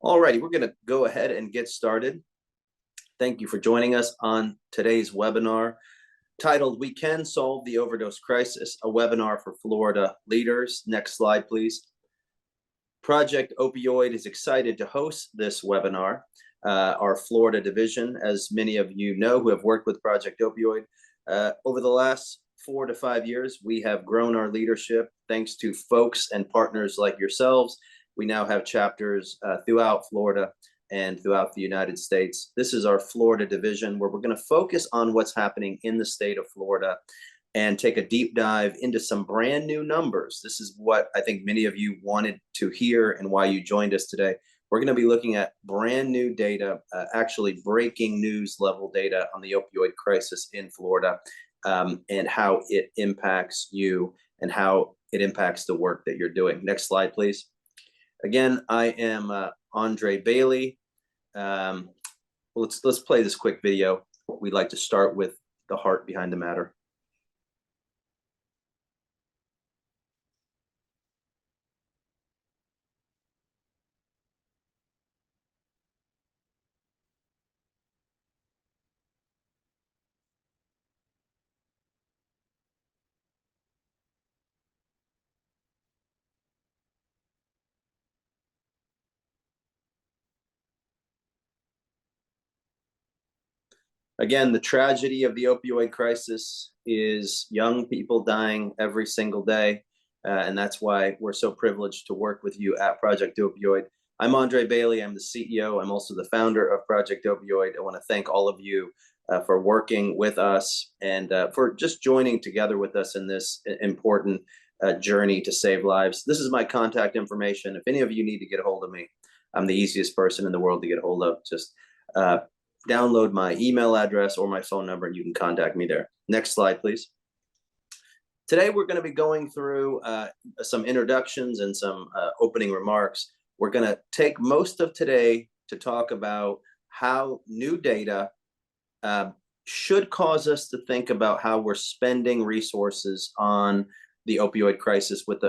All righty, we're going to go ahead and get started. Thank you for joining us on today's webinar titled "We Can Solve the Overdose Crisis," a webinar for Florida leaders. Next slide, please. Project Opioid is excited to host this webinar. Our Florida division, as many of you know who have worked with Project Opioid, over the last 4 to 5 years, we have grown our leadership thanks to folks and partners like yourselves. We now have chapters throughout Florida and throughout the United States. This is our Florida division, where we're going to focus on what's happening in the state of Florida and take a deep dive into some brand new numbers. This is what I think many of you wanted to hear and why you joined us today. We're going to be looking at brand new data, actually breaking news level data on the opioid crisis in Florida, and how it impacts you and how it impacts the work that you're doing. Next slide, please. Again, I am Andre Bailey. Let's play this quick video. We'd like to start with the heart behind the matter. Again, the tragedy of the opioid crisis is young people dying every single day. And that's why we're so privileged to work with you at Project Opioid. I'm Andre Bailey. I'm the CEO. I'm also the founder of Project Opioid. I want to thank all of you for working with us and for just joining together with us in this important journey to save lives. This is my contact information. If any of you need to get a hold of me, I'm the easiest person in the world to get a hold of. Just download my email address or my phone number and you can contact me there. Next slide, please. Today, we're going to be going through some introductions and some opening remarks. We're going to take most of today to talk about how new data should cause us to think about how we're spending resources on the opioid crisis with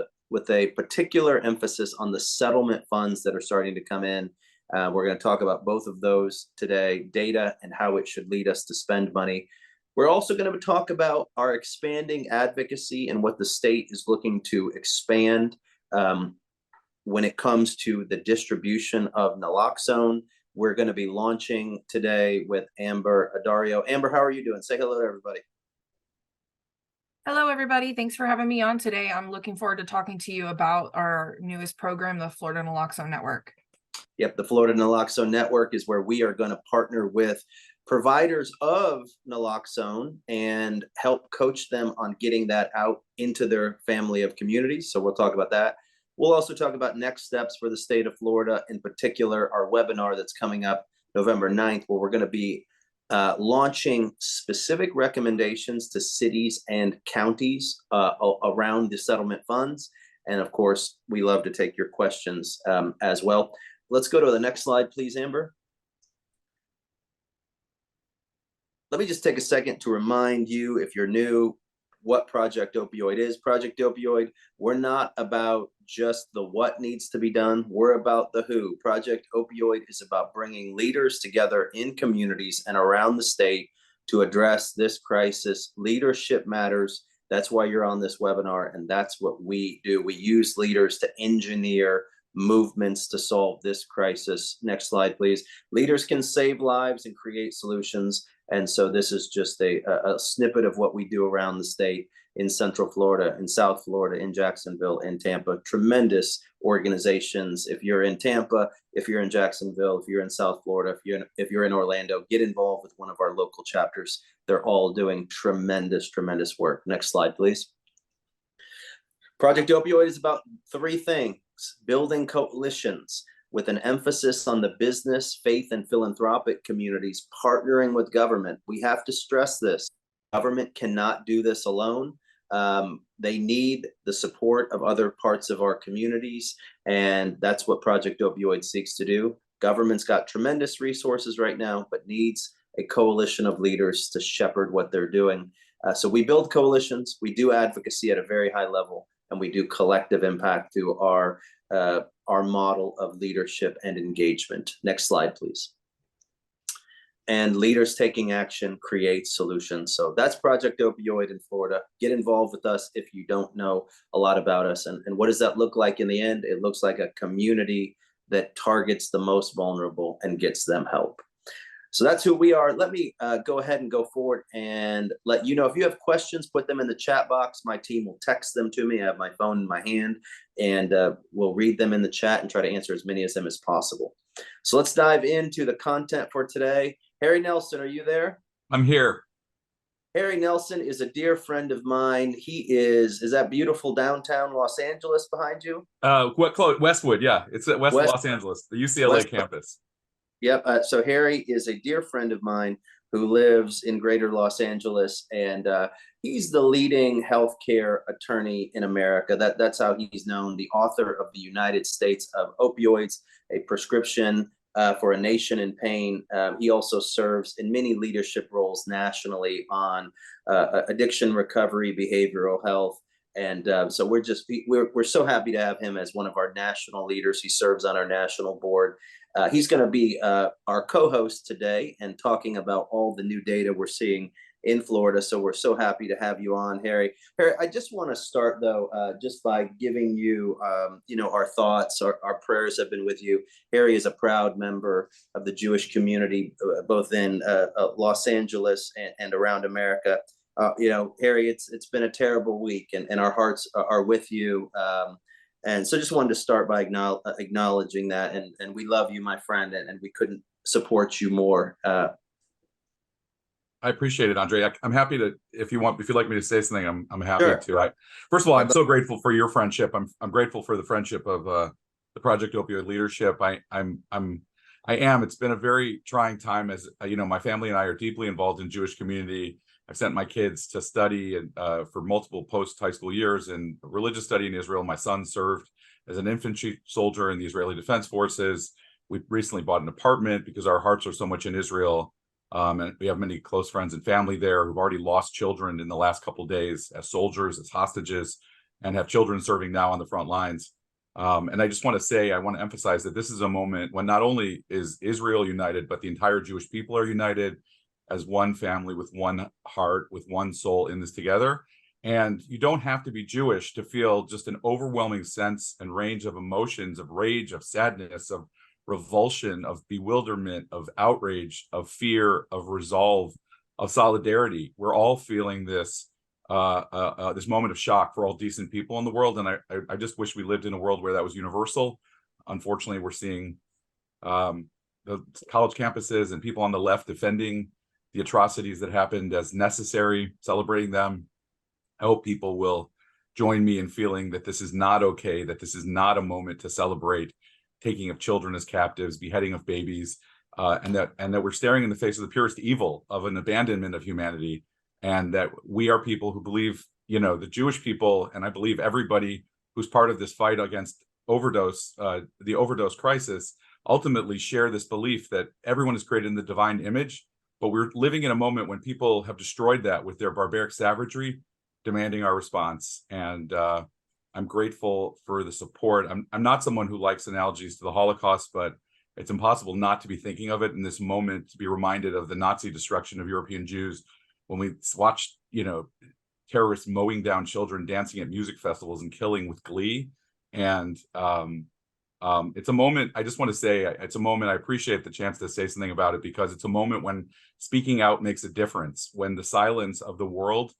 a particular emphasis on the settlement funds that are starting to come in. We're going to talk about both of those today, data and how it should lead us to spend money. We're also going to talk about our expanding advocacy and what the state is looking to expand when it comes to the distribution of naloxone. We're going to be launching today with Amber Adario. Amber, how are you doing? Say hello to everybody. Hello, everybody. Thanks for having me on today. I'm looking forward to talking to you about our newest program, the Florida Naloxone Network. Yep, the Florida Naloxone Network is where we are going to partner with providers of naloxone and help coach them on getting that out into their family of communities. So we'll talk about that. We'll also talk about next steps for the state of Florida, in particular, our webinar that's coming up November 9th, where we're going to be launching specific recommendations to cities and counties around the settlement funds. And of course, we love to take your questions as well. Let's go to the next slide, please, Amber. Let me just take a second to remind you, if you're new, what Project Opioid is. Project Opioid, we're not about just the what needs to be done. We're about the who. Project Opioid is about bringing leaders together in communities and around the state to address this crisis. Leadership matters. That's why you're on this webinar, and that's what we do. We use leaders to engineer movements to solve this crisis. Next slide, please. Leaders can save lives and create solutions. And so this is just a snippet of what we do around the state in Central Florida, in South Florida, in Jacksonville, in Tampa. Tremendous organizations. If you're in Tampa, if you're in Jacksonville, if you're in South Florida, if you're in Orlando, get involved with one of our local chapters. They're all doing tremendous, tremendous work. Next slide, please. Project Opioid is about 3 things: building coalitions with an emphasis on the business, faith, and philanthropic communities, partnering with government. We have to stress this. Government cannot do this alone. They need the support of other parts of our communities, and that's what Project Opioid seeks to do. Government's got tremendous resources right now, but needs a coalition of leaders to shepherd what they're doing. So we build coalitions, we do advocacy at a very high level, and we do collective impact through our our model of leadership and engagement. Next slide, please. And leaders taking action create solutions. So that's Project Opioid in Florida. Get involved with us if you don't know a lot about us. And what does that look like in the end? It looks like a community that targets the most vulnerable and gets them help. So that's who we are. Let me go ahead and go forward and let you know. If you have questions, put them in the chat box. My team will text them to me. I have my phone in my hand, and we'll read them in the chat and try to answer as many of them as possible. So let's dive into the content for today. Harry Nelson, are you there? I'm here. Harry Nelson is a dear friend of mine. He is that beautiful downtown Los Angeles behind you? What close? Westwood, yeah. It's at West Los Angeles, the UCLA campus. Yep. So Harry is a dear friend of mine who lives in greater Los Angeles, and he's the leading healthcare attorney in America. That's how he's known, the author of The United States of Opioids, a prescription for a nation in pain. He also serves in many leadership roles nationally on addiction recovery, behavioral health. And so we're so happy to have him as one of our national leaders. He serves on our national board. He's going to be our co-host today and talking about all the new data we're seeing in Florida. So we're so happy to have you on, Harry. Harry, I just want to start though, just by giving you, our thoughts. Our prayers have been with you. Harry is a proud member of the Jewish community, both in Los Angeles and around America. Harry, it's been a terrible week, and our hearts are with you. And so just wanted to start by acknowledging that, and we love you, my friend, and we couldn't support you more. I appreciate it, Andre. I'm happy to, if you'd like me to say something, I'm happy Sure. to. First of all, I'm so grateful for your friendship. I'm grateful for the friendship of the Project Opioid leadership. I am. It's been a very trying time, as my family and I are deeply involved in Jewish community. I've sent my kids to study and for multiple post-high school years in religious study in Israel. My son served as an infantry soldier in the Israeli Defense Forces. We recently bought an apartment because our hearts are so much in Israel. And we have many close friends and family there who've already lost children in the last couple of days as soldiers, as hostages, and have children serving now on the front lines. And I just want to emphasize that this is a moment when not only is Israel united, but the entire Jewish people are united as one family with one heart, with one soul in this together. And you don't have to be Jewish to feel just an overwhelming sense and range of emotions, of rage, of sadness, of revulsion, of bewilderment, of outrage, of fear, of resolve, of solidarity. We're all feeling this this moment of shock for all decent people in the world, and I just wish we lived in a world where that was universal. Unfortunately, we're seeing the college campuses and people on the left defending the atrocities that happened as necessary, celebrating them. I hope people will join me in feeling that this is not okay, that this is not a moment to celebrate taking of children as captives, beheading of babies, and that we're staring in the face of the purest evil of an abandonment of humanity, and that we are people who believe, the Jewish people, and I believe everybody who's part of this fight against overdose, the overdose crisis, ultimately share this belief that everyone is created in the divine image, but we're living in a moment when people have destroyed that with their barbaric savagery, demanding our response. And I'm grateful for the support. I'm not someone who likes analogies to the Holocaust, but it's impossible not to be thinking of it in this moment, to be reminded of the Nazi destruction of European Jews when we watched, terrorists mowing down children, dancing at music festivals and killing with glee. And it's a moment, I just want to say, it's a moment I appreciate the chance to say something about it, because it's a moment when speaking out makes a difference, when the silence of the world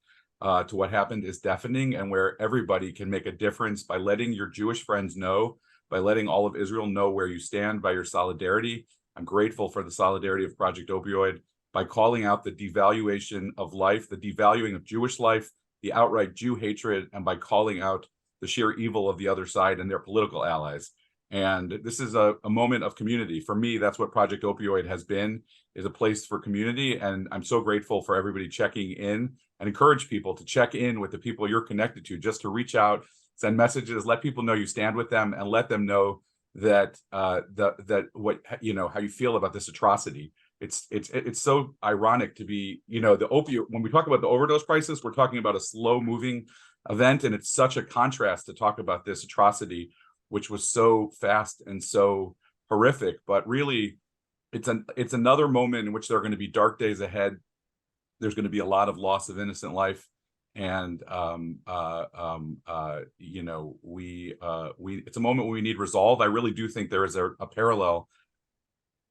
to what happened is deafening, and where everybody can make a difference by letting your Jewish friends know, by letting all of Israel know where you stand, by your solidarity. I'm grateful for the solidarity of Project Opioid, by calling out the devaluation of life, the devaluing of Jewish life, the outright Jew hatred, and by calling out the sheer evil of the other side and their political allies. And this is a moment of community. For me, that's what Project Opioid has been, is a place for community. And I'm so grateful for everybody checking in, and encourage people to check in with the people you're connected to, just to reach out, send messages, let people know you stand with them, and let them know that that what how you feel about this atrocity. It's so ironic to be, the opioid, when we talk about the overdose crisis, we're talking about a slow moving event, and it's such a contrast to talk about this atrocity which was so fast and so horrific. But really, it's another moment in which there are going to be dark days ahead. There's going to be a lot of loss of innocent life, and you know, we it's a moment when we need resolve. I really do think there is a parallel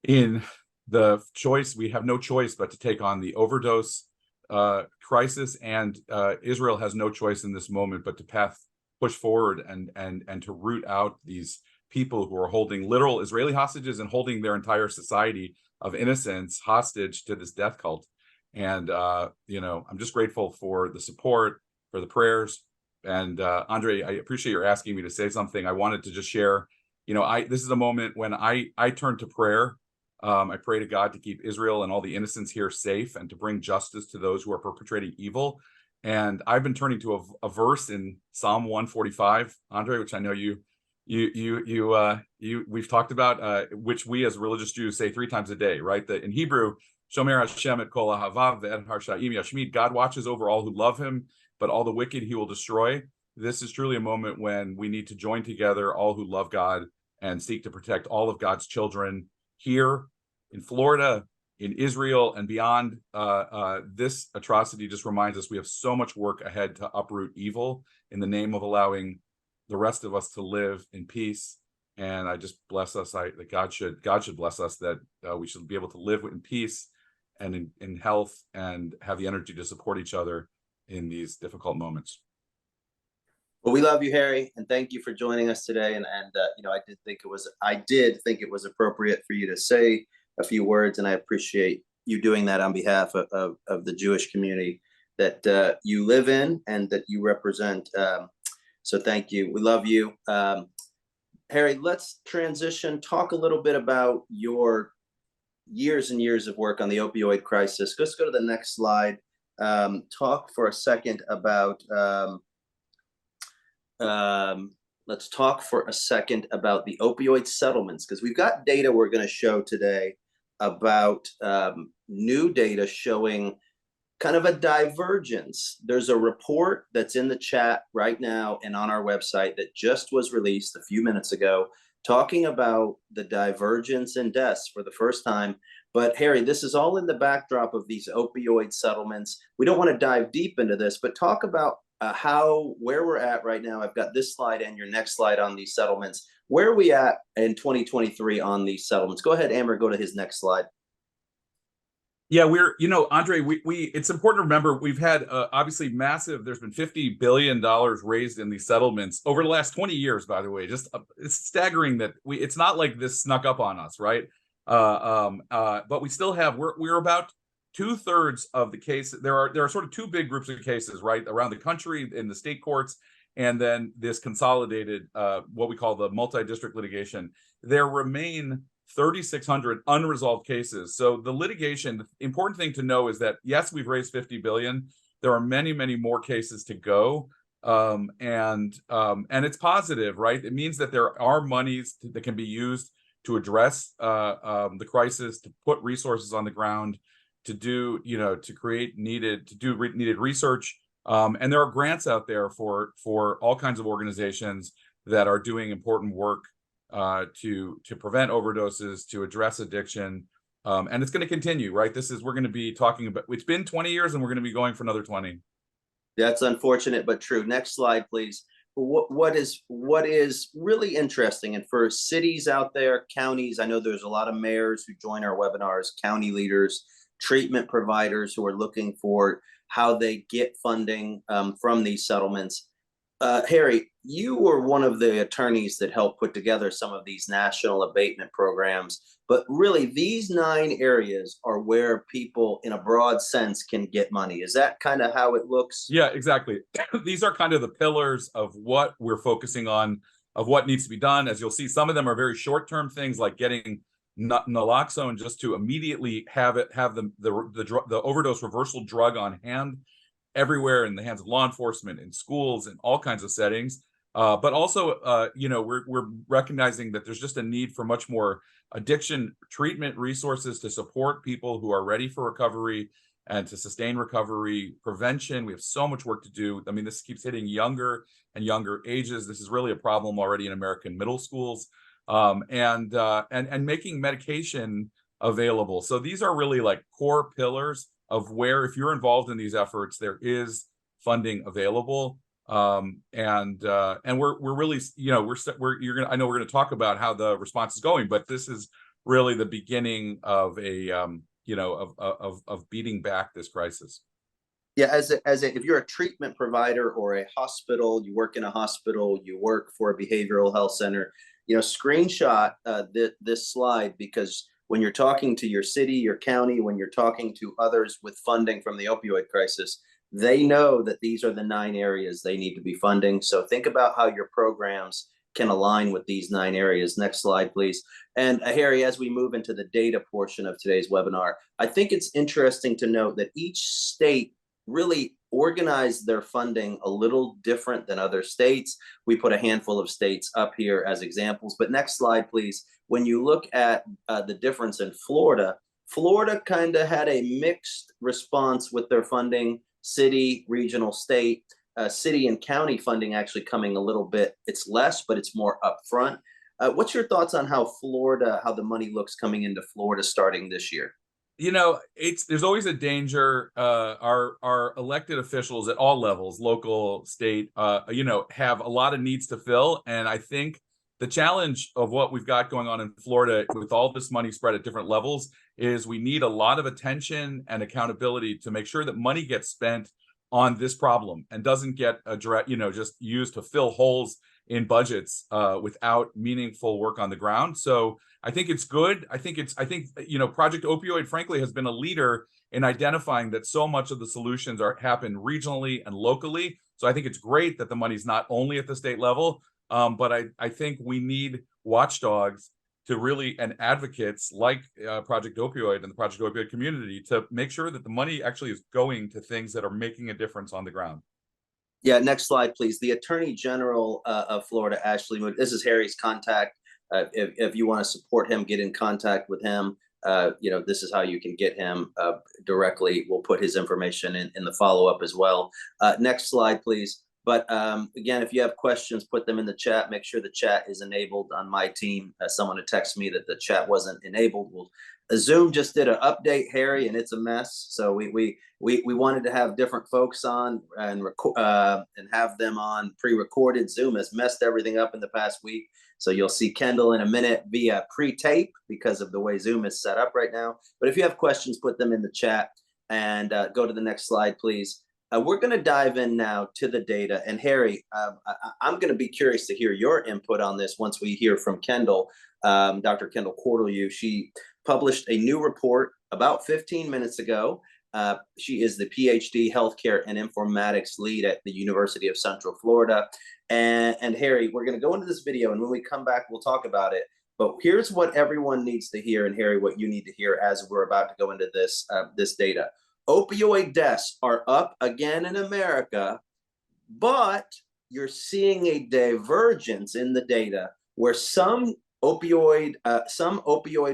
in the choice. We have no choice but to take on the overdose crisis, and Israel has no choice in this moment but to push forward and to root out these people who are holding literal Israeli hostages and holding their entire society of innocents hostage to this death cult. And you know, I'm just grateful for the support, for the prayers. And Andre, I appreciate your asking me to say something. I wanted to just share, you know, this is a moment when I turn to prayer. I pray to God to keep Israel and all the innocents here safe, and to bring justice to those who are perpetrating evil. And I've been turning to a verse in Psalm 145, Andre, which I know we've talked about, which we as religious Jews say 3 times a day, right? That in Hebrew, Shomer Hashem et kol ahavav ve'et harshaim yashmid. God watches over all who love him, but all the wicked he will destroy. This is truly a moment when we need to join together, all who love God, and seek to protect all of God's children here in Florida, in Israel, and beyond. This atrocity just reminds us we have so much work ahead to uproot evil in the name of allowing the rest of us to live in peace. And I just bless us. That God should bless us, that we should be able to live in peace and in health, and have the energy to support each other in these difficult moments. Well, we love you, Harry, and thank you for joining us today. And you know, I did think it was appropriate for you to say a few words, and I appreciate you doing that on behalf of the Jewish community that you live in and that you represent. So thank you. We love you. Harry, let's transition, talk a little bit about your years and years of work on the opioid crisis. Let's go to the next slide. Talk for a second about let's talk for a second about the opioid settlements, because we've got data we're going to show today about new data showing kind of a divergence. There's a report that's in the chat right now and on our website that just was released a few minutes ago, talking about the divergence in deaths for the first time. But Harry, this is all in the backdrop of these opioid settlements. We don't want to dive deep into this, but talk about where we're at right now. I've got this slide and your next slide on these settlements. Where are we at in 2023 on these settlements? Go ahead, Amber, go to his next slide. Yeah, you know, Andre, it's important to remember we've had obviously massive, there's been $50 billion raised in these settlements over the last 20 years, by the way. Just it's staggering that it's not like this snuck up on us, right? But we still have, we're about 2/3 of the cases. There are sort of 2 big groups of cases, right, around the country in the state courts, and then this consolidated, what we call the multi-district litigation. There remain 3,600 unresolved cases. So the litigation, the important thing to know is that, yes, we've raised 50 billion. There are many, many more cases to go. And it's positive, right? It means that there are monies that can be used to address the crisis, to put resources on the ground, to do, you know, to create needed research. And there are grants out there for all kinds of organizations that are doing important work to prevent overdoses, to address addiction, and it's going to continue, right? We're going to be talking about, it's been 20 years and we're going to be going for another 20. That's unfortunate, but true. Next slide, please. What is really interesting, and for cities out there, counties, I know there's a lot of mayors who join our webinars, county leaders, treatment providers who are looking for how they get funding from these settlements. Harry, you were one of the attorneys that helped put together some of these national abatement programs, but really these 9 areas are where people in a broad sense can get money. Is that kind of how it looks? Yeah, exactly. These are kind of the pillars of what we're focusing on, of what needs to be done. As you'll see, some of them are very short-term things, like getting naloxone just to immediately have the overdose reversal drug on hand everywhere, in the hands of law enforcement, in schools, in all kinds of settings. But also, you know, we're recognizing that there's just a need for much more addiction treatment resources to support people who are ready for recovery, and to sustain recovery, prevention. We have so much work to do. I mean, this keeps hitting younger and younger ages. This is really a problem already in American middle schools, and making medication available. So these are really like core pillars of where, if you're involved in these efforts, there is funding available. And we're really, you know, I know we're gonna talk about how the response is going, but this is really the beginning of a you know, of beating back this crisis. Yeah, if you're a treatment provider or a hospital, you work in a hospital, you work for a behavioral health center, you know, screenshot this slide, because when you're talking to your city, your county, when you're talking to others with funding from the opioid crisis, they know that these are the 9 areas they need to be funding. So think about how your programs can align with these 9 areas. Next slide, please. And Harry, as we move into the data portion of today's webinar, I think it's interesting to note that each state really organize their funding a little different than other states. We put a handful of states up here as examples, but next slide, please. When you look at the difference in Florida, Florida kind of had a mixed response with their funding, city, regional, state. City and county funding actually coming a little bit, it's less, but it's more upfront. What's your thoughts on how the money looks coming into Florida starting this year? You know, there's always a danger. Our elected officials at all levels, local, state, you know, have a lot of needs to fill. And I think the challenge of what we've got going on in Florida with all this money spread at different levels is we need a lot of attention and accountability to make sure that money gets spent on this problem and doesn't get you know, just used to fill holes in budgets without meaningful work on the ground. So I think it's good. I think you know, Project Opioid, frankly, has been a leader in identifying that so much of the solutions happen regionally and locally. So I think it's great that the money's not only at the state level, but I think we need watchdogs to really, and advocates like Project Opioid and the Project Opioid community, to make sure that the money actually is going to things that are making a difference on the ground. Yeah, next slide, please. The Attorney General of Florida, Ashley Moody. This is Harry's contact. If you want to support him, get in contact with him. You know, this is how you can get him directly. We'll put his information in the follow-up as well. Next slide, please. But again, if you have questions, put them in the chat. Make sure the chat is enabled on my team. Someone had texted me that the chat wasn't enabled. Zoom just did an update, Harry, and it's a mess. So we wanted to have different folks on and have them on pre-recorded. Zoom has messed everything up in the past week. So you'll see Kendall in a minute via pre-tape because of the way Zoom is set up right now. But if you have questions, put them in the chat, and go to the next slide, please. We're going to dive in now to the data. And Harry, I'm going to be curious to hear your input on this once we hear from Kendall, Dr. Kendall Cortelyou. She published a new report about 15 minutes ago. She is the PhD Healthcare and Informatics Lead at the University of Central Florida. And Harry, we're going to go into this video, and when we come back, we'll talk about it. But here's what everyone needs to hear, and Harry, what you need to hear as we're about to go into this data. Opioid deaths are up again in America, but you're seeing a divergence in the data where some opioid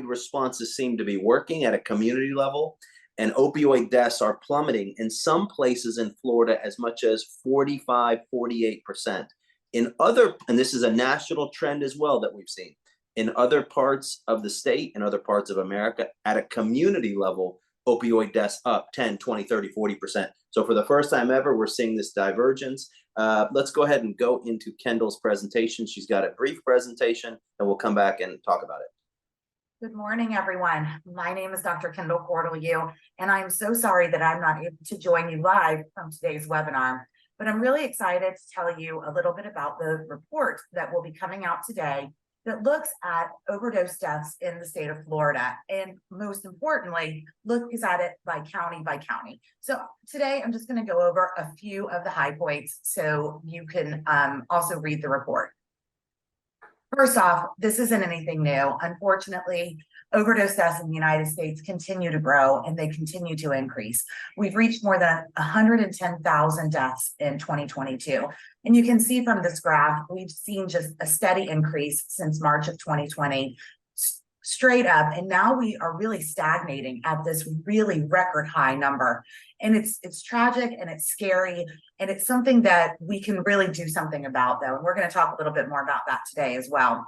responses seem to be working at a community level, and opioid deaths are plummeting in some places in Florida as much as 45–48%. In other, and this is a national trend as well that we've seen, in other parts of the state and other parts of America at a community level, opioid deaths up 10, 20, 30, 40%. So for the first time ever, we're seeing this divergence. Let's go ahead and go into Kendall's presentation. She's got a brief presentation, and we'll come back and talk about it. Good morning, everyone. My name is Dr. Kendall Cortelyou, and I'm so sorry that I'm not able to join you live from today's webinar, but I'm really excited to tell you a little bit about the report that will be coming out today that looks at overdose deaths in the state of Florida, and most importantly, looks at it by county. So today I'm just going to go over a few of the high points so you can also read the report. First off, this isn't anything new. Unfortunately, overdose deaths in the United States continue to grow, and they continue to increase. We've reached more than 110,000 deaths in 2022. And you can see from this graph, we've seen just a steady increase since March of 2020, straight up. And now we are really stagnating at this really record high number. And it's tragic and it's scary. And it's something that we can really do something about, though. And we're going to talk a little bit more about that today as well.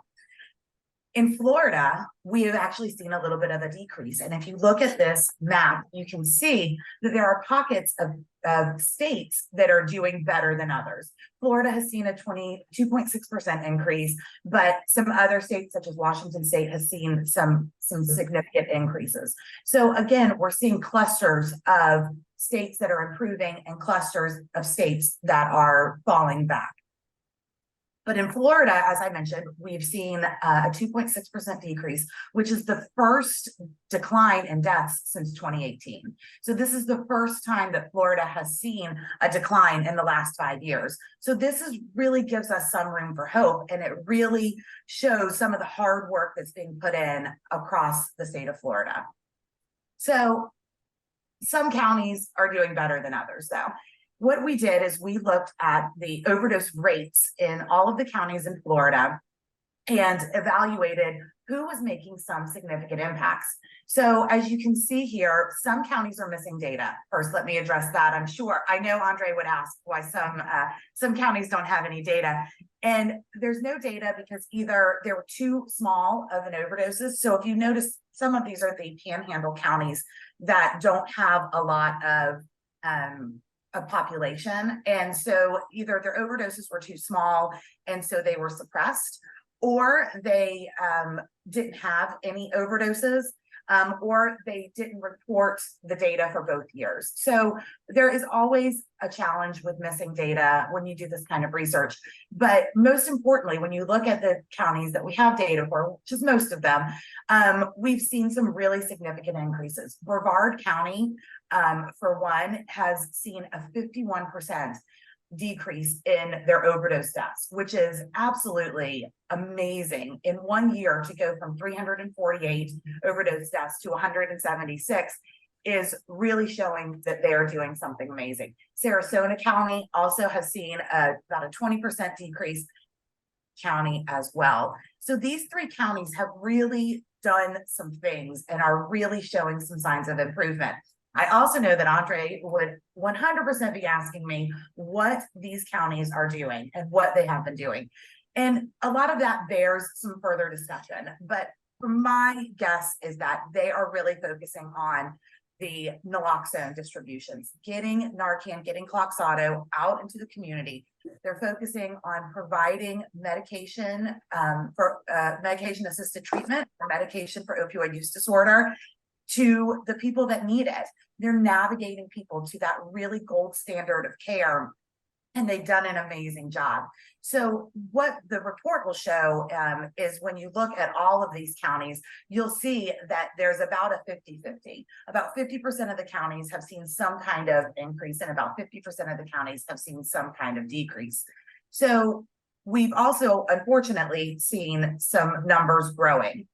In Florida, we have actually seen a little bit of a decrease. And if you look at this map, you can see that there are pockets of states that are doing better than others. Florida has seen a 22.6% increase, but some other states, such as Washington State, has seen some significant increases. So again, we're seeing clusters of states that are improving and clusters of states that are falling back. But in Florida, as I mentioned, we've seen a 2.6% decrease, which is the first decline in deaths since 2018. So this is the first time that Florida has seen a decline in the last 5 years. So this really gives us some room for hope, and it really shows some of the hard work that's being put in across the state of Florida. So some counties are doing better than others, though. What we did is we looked at the overdose rates in all of the counties in Florida and evaluated who was making some significant impacts. So as you can see here, some counties are missing data. First, let me address that. I know Andre would ask why some counties don't have any data. And there's no data because either there were too small of an overdoses. So if you notice, some of these are the panhandle counties that don't have a lot of population, and so either their overdoses were too small and so they were suppressed, or they didn't have any overdoses, or they didn't report the data for both years. So there is always a challenge with missing data when you do this kind of research. But most importantly, when you look at the counties that we have data for, which is most of them, we've seen some really significant increases. Brevard County, for one, has seen a 51% decrease in their overdose deaths, which is absolutely amazing. In 1 year, to go from 348 overdose deaths to 176 is really showing that they're doing something amazing. Sarasota County also has seen about a 20% decrease county as well. So these three counties have really done some things and are really showing some signs of improvement. I also know that Andre would 100% be asking me what these counties are doing and what they have been doing. And a lot of that bears some further discussion, but my guess is that they are really focusing on the naloxone distributions, getting Narcan, getting Kloxxado out into the community. They're focusing on providing medication for medication-assisted treatment or medication for opioid use disorder to the people that need it. They're navigating people to that really gold standard of care, and they've done an amazing job. So what the report will show is when you look at all of these counties, you'll see that there's about a 50-50. About 50% of the counties have seen some kind of increase, and about 50% of the counties have seen some kind of decrease. So we've also, unfortunately, seen some numbers growing.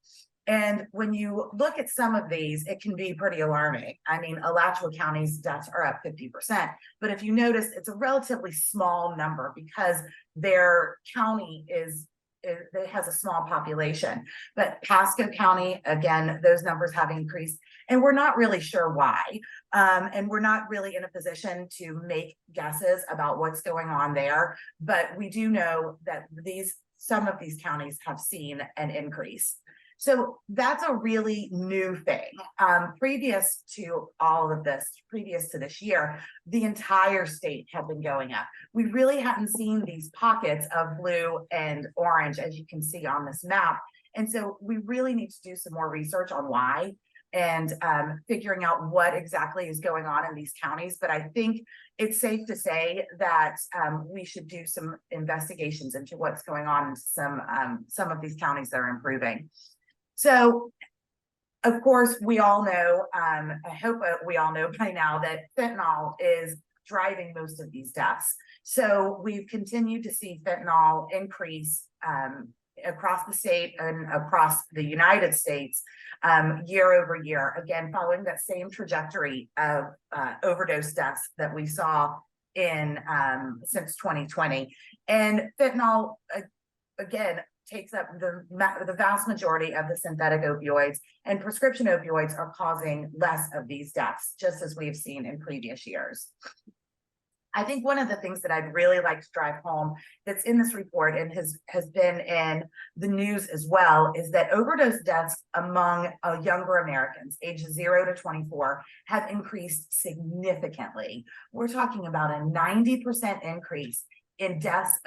And when you look at some of these, it can be pretty alarming. I mean, Alachua County's deaths are up 50%, but if you notice, it's a relatively small number because their county it has a small population. But Pasco County, again, those numbers have increased, and we're not really sure why. And we're not really in a position to make guesses about what's going on there. But we do know that some of these counties have seen an increase. So that's a really new thing. Previous to all of this, previous to this year, the entire state had been going up. We really hadn't seen these pockets of blue and orange, as you can see on this map. And so we really need to do some more research on why and figuring out what exactly is going on in these counties. But I think it's safe to say that we should do some investigations into what's going on in some of these counties that are improving. So, of course, we all know, I hope we all know by now that fentanyl is driving most of these deaths. So we've continued to see fentanyl increase across the state and across the United States year over year, again, following that same trajectory of overdose deaths that we saw in since 2020. And fentanyl, again, takes up the vast majority of the synthetic opioids, and prescription opioids are causing less of these deaths, just as we've seen in previous years. I think one of the things that I'd really like to drive home that's in this report and has been in the news as well is that overdose deaths among younger Americans ages 0 to 24 have increased significantly. We're talking about a 90% increase in deaths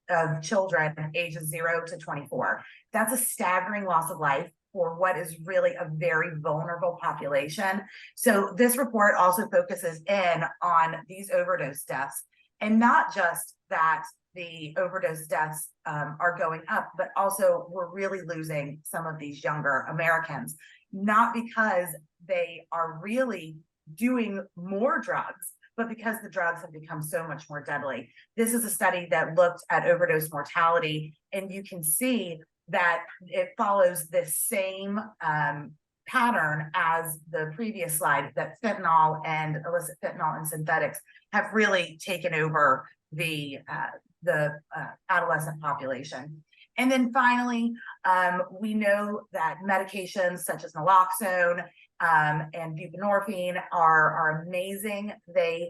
of children ages 0 to 24. That's a staggering loss of life for what is really a very vulnerable population. So this report also focuses in on these overdose deaths, and not just that the overdose deaths are going up, but also we're really losing some of these younger Americans, not because they are really doing more drugs, but because the drugs have become so much more deadly. This is a study that looked at overdose mortality, and you can see that it follows this same pattern as the previous slide, that fentanyl and illicit fentanyl and synthetics have really taken over the adolescent population. And then finally, we know that medications such as naloxone and buprenorphine are amazing. They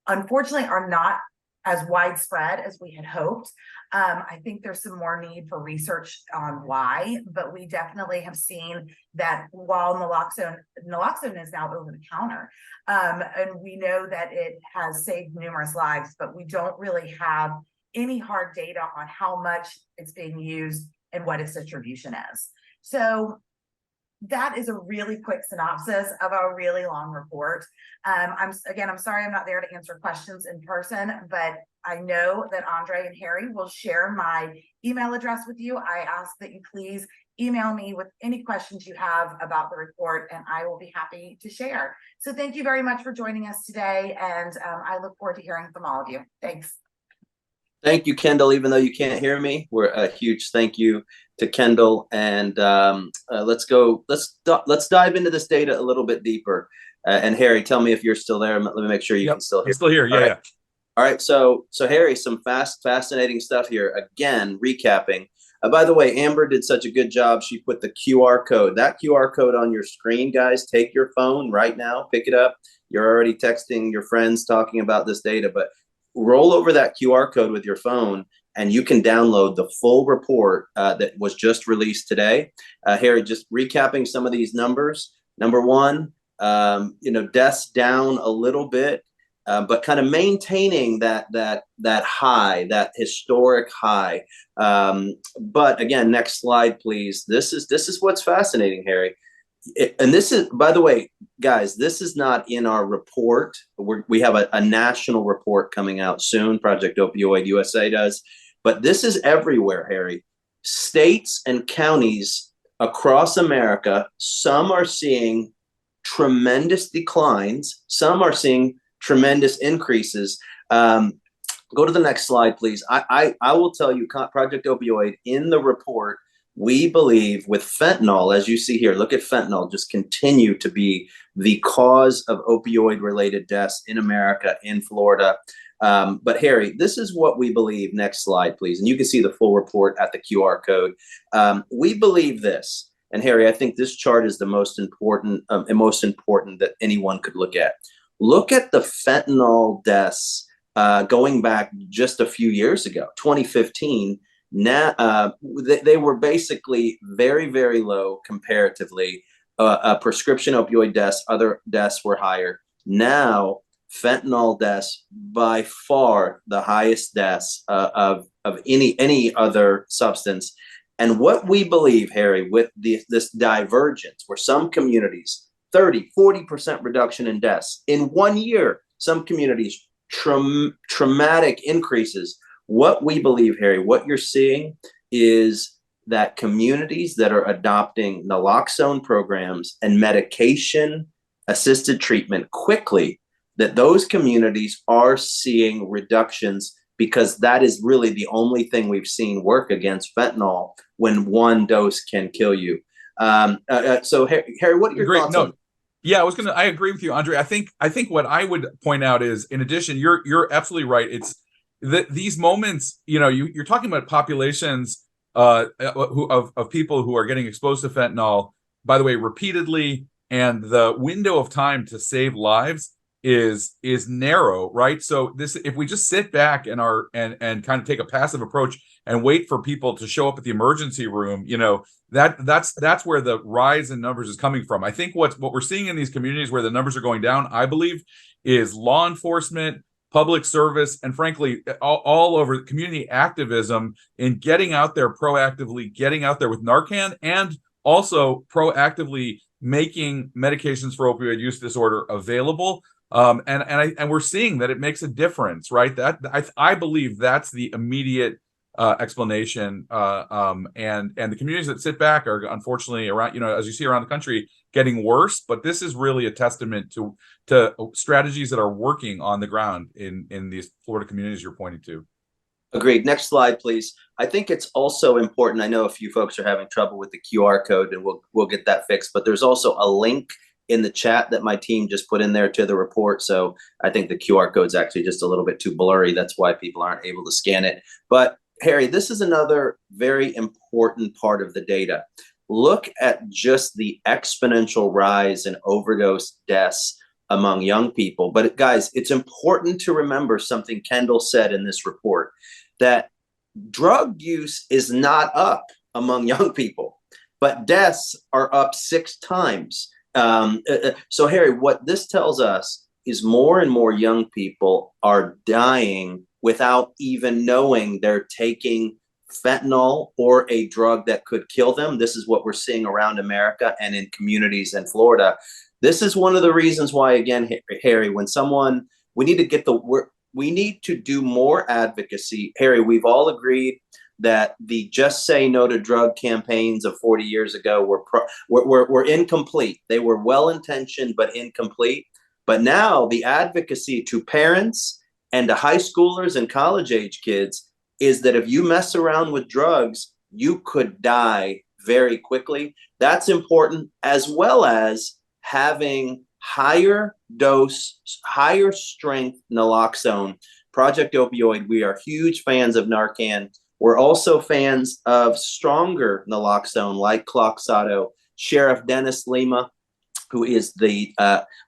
unfortunately are not as widespread as we had hoped. I think there's some more need for research on why, but we definitely have seen that while naloxone is now over the counter, and we know that it has saved numerous lives, but we don't really have any hard data on how much it's being used and what its distribution is. So that is a really quick synopsis of a really long report. I'm sorry I'm not there to answer questions in person, but I know that Andre and Harry will share my email address with you. I ask that you please email me with any questions you have about the report, and I will be happy to share. So thank you very much for joining us today, and I look forward to hearing from all of you. Thanks. Thank you, Kendall. Even though you can't hear me, we're a huge thank you to Kendall. And let's dive into this data a little bit deeper. And Harry, tell me if you're still there. Let me make sure you can still hear. I'm still here. Yeah, yeah. All right. So Harry, some fascinating stuff here. Again, recapping. By the way, Amber did such a good job. She put the QR code. That QR code on your screen, guys. Take your phone right now. Pick it up. You're already texting your friends talking about this data, but roll over that QR code with your phone, and you can download the full report that was just released today. Harry, just recapping some of these numbers. Number one, deaths down a little bit, but kind of maintaining that high, that historic high. But again, next slide, please. This is what's fascinating, Harry. And this is, by the way, guys, this is not in our report. We have a national report coming out soon. Project Opioid USA does. But this is everywhere, Harry. States and counties across America, some are seeing tremendous declines. Some are seeing tremendous increases. Go to the next slide, please. I will tell you, Project Opioid, in the report, we believe with fentanyl, as you see here, look at fentanyl, just continue to be the cause of opioid-related deaths in America, in Florida. But Harry, this is what we believe. Next slide, please. And you can see the full report at the QR code. We believe this. And Harry, I think this chart is the most important that anyone could look at. Look at the fentanyl deaths going back just a few years ago, 2015. Now they were basically very, very low comparatively. Prescription opioid deaths, other deaths were higher. Now fentanyl deaths, by far the highest deaths of any other substance. And what we believe, Harry, with this divergence, where some communities 30-40% reduction in deaths in 1 year, some communities traumatic increases. What we believe, Harry, what you're seeing is that communities that are adopting naloxone programs and medication-assisted treatment quickly, that those communities are seeing reductions, because that is really the only thing we've seen work against fentanyl when one dose can kill you. So, Harry, what are your thoughts on? Yeah, I agree with you, Andre. I think what I would point out is, in addition, you're absolutely right. It's these moments, you're talking about populations of people who are getting exposed to fentanyl, by the way, repeatedly, and the window of time to save lives is narrow, right? So this, if we just sit back and kind of take a passive approach and wait for people to show up at the emergency room, that's where the rise in numbers is coming from. I think what we're seeing in these communities where the numbers are going down, I believe, is law enforcement, public service, and frankly, all over community activism in getting out there proactively, getting out there with Narcan, and also proactively making medications for opioid use disorder available. And we're seeing that it makes a difference, right? That I believe that's the immediate explanation. And the communities that sit back are unfortunately around, as you see around the country, getting worse. But this is really a testament to strategies that are working on the ground in these Florida communities you're pointing to. Agreed. Next slide, please. I think it's also important. I know a few folks are having trouble with the QR code, and we'll get that fixed. But there's also a link in the chat that my team just put in there to the report. So I think the QR code's actually just a little bit too blurry. That's why people aren't able to scan it. But Harry, this is another very important part of the data. Look at just the exponential rise in overdose deaths among young people. But guys, it's important to remember something Kendall said in this report, that drug use is not up among young people, but deaths are up 6 times. So Harry, what this tells us is more and more young people are dying without even knowing they're taking fentanyl or a drug that could kill them. This is what we're seeing around America and in communities in Florida. This is one of the reasons why, again, Harry, when we need to do more advocacy. Harry, we've all agreed that the Just Say No to Drug campaigns of 40 years ago were incomplete. They were well-intentioned, but incomplete. But now the advocacy to parents and to high schoolers and college-age kids is that if you mess around with drugs, you could die very quickly. That's important, as well as having higher dose, higher strength naloxone. Project Opioid, we are huge fans of Narcan. We're also fans of stronger naloxone like Kloxxado. Sheriff Dennis Lima, who is the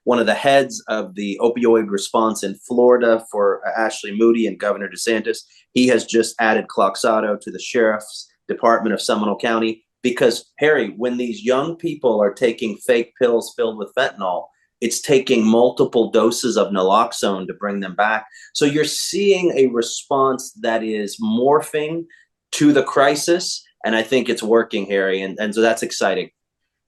one of the heads of the opioid response in Florida for Ashley Moody and Governor DeSantis, he has just added Kloxxado to the Sheriff's Department of Seminole County. Because, Harry, when these young people are taking fake pills filled with fentanyl, it's taking multiple doses of naloxone to bring them back. So you're seeing a response that is morphing to the crisis, and I think it's working, Harry, and so that's exciting.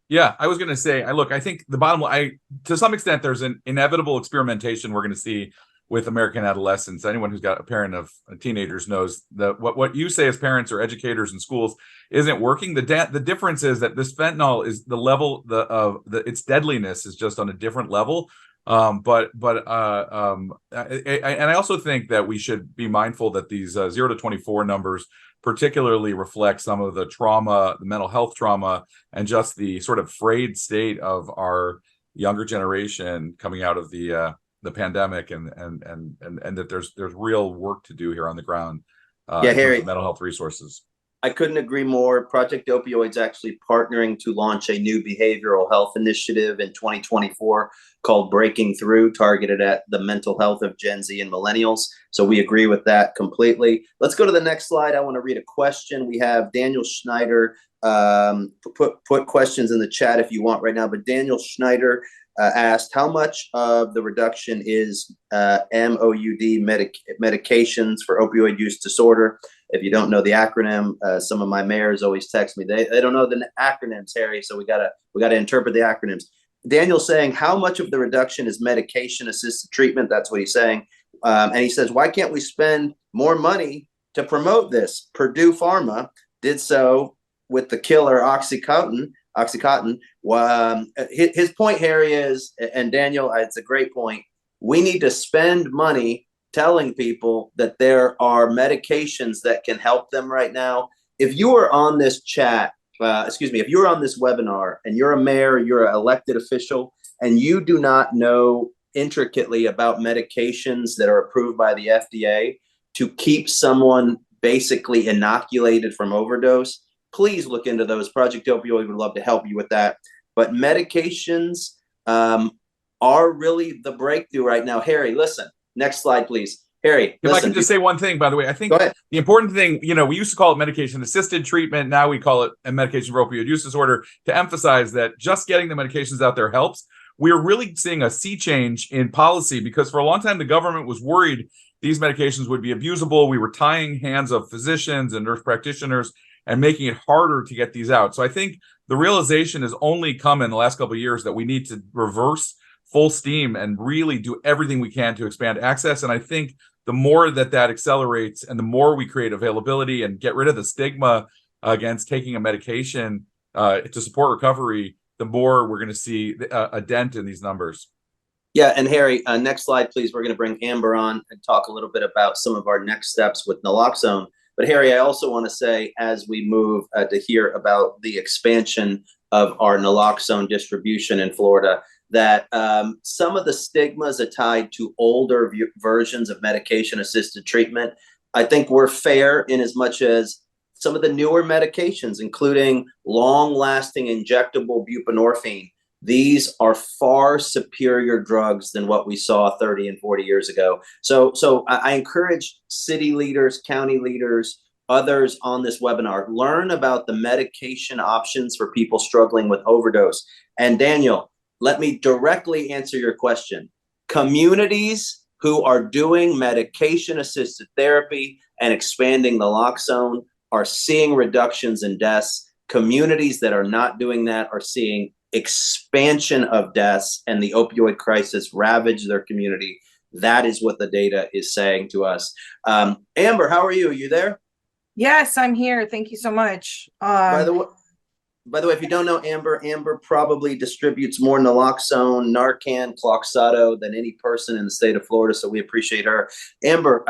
Yeah, I was going to say, I think the bottom line, to some extent, there's an inevitable experimentation we're going to see with American adolescents. Anyone who's got a parent of teenagers knows that what you say as parents or educators in schools isn't working. The difference is that this fentanyl is the level its deadliness is just on a different level. And I also think that we should be mindful that these 0 to 24 numbers particularly reflect some of the trauma, the mental health trauma, and just the sort of frayed state of our younger generation coming out of the pandemic, and that there's real work to do here on the ground. Yeah, Harry, mental health resources. I couldn't agree more. Project Opioid's actually partnering to launch a new behavioral health initiative in 2024 called Breaking Through, targeted at the mental health of Gen Z and millennials. So we agree with that completely. Let's go to the next slide. I want to read a question. We have Daniel Schneider. Put questions in the chat if you want right now, but Daniel Schneider asked, how much of the reduction is MOUD medications for opioid use disorder? If you don't know the acronym, some of my mayors always text me. They don't know the acronyms, Harry, so we gotta interpret the acronyms. Daniel's saying, how much of the reduction is medication-assisted treatment? That's what he's saying. And he says, why can't we spend more money to promote this? Purdue Pharma did so with the killer Oxycontin. His point, Harry, is, and Daniel, it's a great point, we need to spend money telling people that there are medications that can help them right now. If you are on this if you're on this webinar and you're a mayor, you're an elected official, and you do not know intricately about medications that are approved by the FDA to keep someone basically inoculated from overdose, please look into those. Project Opioid would love to help you with that. But medications are really the breakthrough right now. Harry, listen, next slide, please. Harry, If listen, I could just say one thing, by the way, I think go ahead. the important thing, we used to call it medication-assisted treatment. Now we call it a medication for opioid use disorder, to emphasize that just getting the medications out there helps. We're really seeing a sea change in policy, because for a long time, the government was worried these medications would be abusable. We were tying hands of physicians and nurse practitioners and making it harder to get these out. So I think the realization has only come in the last couple of years that we need to reverse full steam and really do everything we can to expand access. And I think the more that accelerates, and the more we create availability and get rid of the stigma against taking a medication to support recovery, the more we're going to see a dent in these numbers. Yeah, and Harry, next slide, please. We're going to bring Amber on and talk a little bit about some of our next steps with naloxone. But Harry, I also want to say, as we move to hear about the expansion of our naloxone distribution in Florida, that some of the stigmas are tied to older versions of medication-assisted treatment. I think we're fair in as much as some of the newer medications, including long-lasting injectable buprenorphine, these are far superior drugs than what we saw 30 and 40 years ago. So I encourage city leaders, county leaders, others on this webinar, learn about the medication options for people struggling with overdose. And Daniel, let me directly answer your question. Communities who are doing medication-assisted therapy and expanding naloxone are seeing reductions in deaths. Communities that are not doing that are seeing expansion of deaths, and the opioid crisis ravaged their community. That is what the data is saying to us. Amber, how are you? Are you there? Yes, I'm here. Thank you so much. By the way, if you don't know Amber probably distributes more naloxone, Narcan, Cloxato than any person in the state of Florida, so we appreciate her. Amber,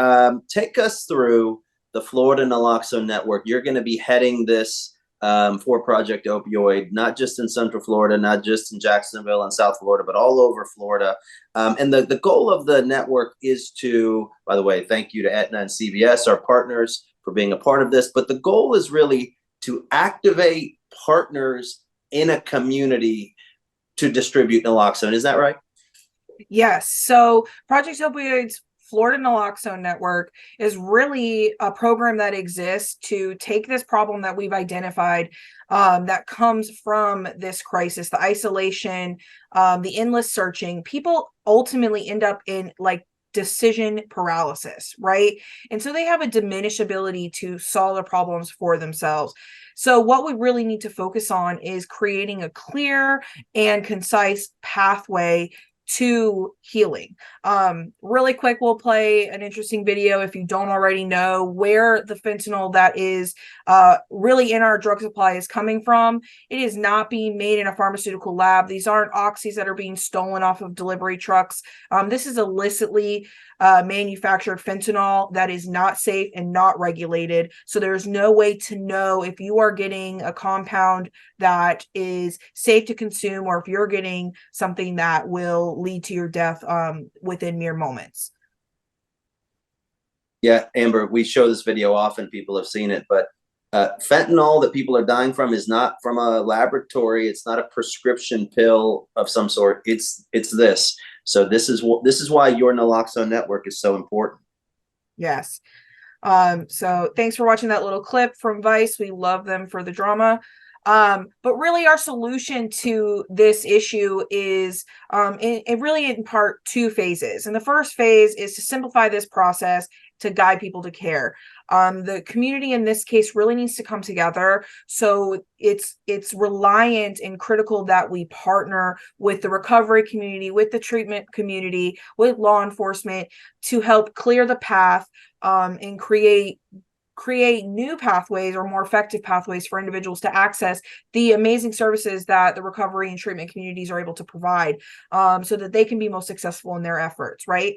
take us through the Florida Naloxone Network. You're going to be heading this for Project Opioid, not just in Central Florida, not just in Jacksonville and South Florida, but all over Florida. And the goal of the network is to, by the way, thank you to Aetna and CVS, our partners, for being a part of this. But the goal is really to activate partners in a community to distribute naloxone. Is that right? Yes. So Project Opioid's Florida Naloxone Network is really a program that exists to take this problem that we've identified that comes from this crisis, the isolation, the endless searching. People ultimately end up in like decision paralysis, right? And so they have a diminished ability to solve the problems for themselves. So what we really need to focus on is creating a clear and concise pathway to healing. Really quick, we'll play an interesting video if you don't already know where the fentanyl that is really in our drug supply is coming from. It is not being made in a pharmaceutical lab. These aren't oxys that are being stolen off of delivery trucks. This is illicitly manufactured fentanyl that is not safe and not regulated. So there's no way to know if you are getting a compound that is safe to consume or if you're getting something that will lead to your death within mere moments. Yeah, Amber, we show this video often. People have seen it, but fentanyl that people are dying from is not from a laboratory. It's not a prescription pill of some sort. It's this. So this is why your naloxone network is so important. Yes. So thanks for watching that little clip from Vice. We love them for the drama. But really our solution to this issue is really in part two phases. And the first phase is to simplify this process to guide people to care. The community in this case really needs to come together. So it's reliant and critical that we partner with the recovery community, with the treatment community, with law enforcement to help clear the path and create new pathways or more effective pathways for individuals to access the amazing services that the recovery and treatment communities are able to provide so that they can be most successful in their efforts, right?